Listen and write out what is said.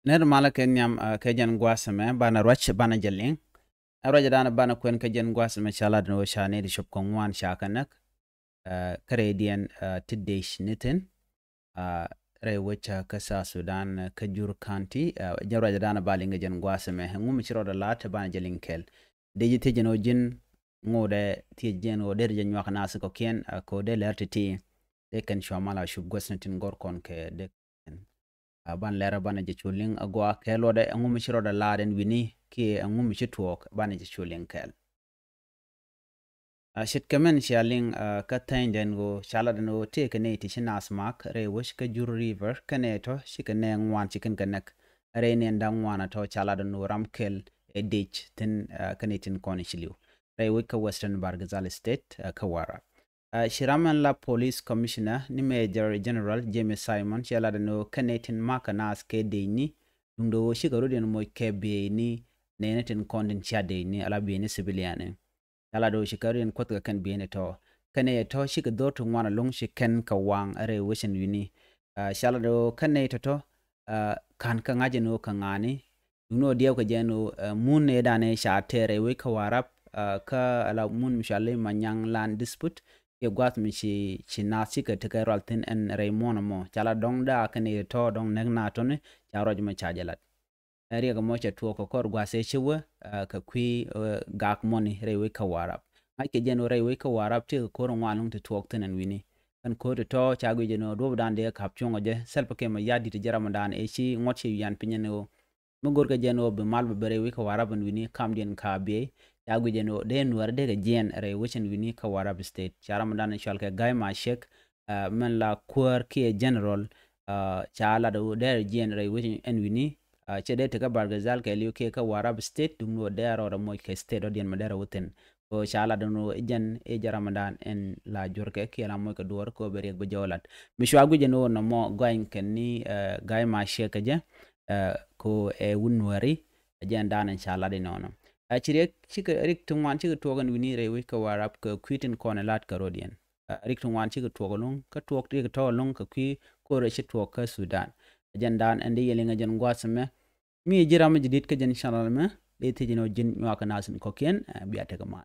ner mala ken yam kejen gwasame bana roch bana jelling roja dana bana kwen kejen gwasame chala no shane di shop kongwan shakanak Canadian tiddish nitin re wecha kasa Sudan kajur county jaroja dana balinga jen gwasame ngum chiro da lat bana jelling kel deji tejeno jin ngode tijen o der jen nyak nas ko ken ko de lertiti de ken shwamala shub gwasnatin gorkon ke de ban lera bana je chuling agwa kelo da ngum shiro da laden wini ki ngum chitwok bana je chuling kel shit kamen shaling ka den go shala no te kane ti shinas mak re wish ka jur river kane to shikane ngwan chicken kanak re ne ndang wana to chala no ram kel e ditch tin kane tin kon shiliu re wika western bargazal state kawara Shiraman la police commissioner ni major general James Simon chala no kanetin makanas ke deni ndo shikaru den mo kebe ni nenetin kondin chade ni ala bi ni civilian ala do shikaru en kotka kan bi ne to kane to shika do to ngwana long shiken ka wang are wishin wini shala do kane to kan ka ngaje no ka ngani no dia ko jeno mun ne dane sha tere we ka warap ka ala mun mishale manyang land dispute ye gwat mi chi nasi ka te kairol tin en Raymond mo chala dong da kane to dong neg na to ne charoj ma chajalat area ga mo cha to ko kor gwase chiwe ka kwi gak money rewe ka warap ai ke jeno rewe ka warap te ko ro ngwalung te tok tin en wini kan ko to cha gwe jeno do dan de kap chungo je selpa ke ma yadi te jaram dan e chi ngochi yan pinyeno mo gor ga jeno be mal be rewe ka warap en wini kam den ka be yagu jeno de nuer de gen re wichin wini ka warab state charam dan shal ke gay ma shek men la kur ki general chala do de gen re wichin en wini chede te ka bargazal ke liu ke ka warab state dum no de ro mo ke state do den madara wuten ko chala do no jen e jaram dan en la jorke ke la mo ka dor ko be rek be jolat mi shwagu jeno no mo gain ken ni gay ma shek je ko e wunwari jen dan chala de nono chirek chika rik tungwan chika togan wini rewe ka warap ka kwitin kone lat ka rodian rik tungwan chika togalung ka tok rik togalung ka kwi kore chi tok ka Sudan jan dan ende yelinga jan gwasame mi jirama jidit ka jan shanal me de te jino jin nyaka nasin kokien biate ka ma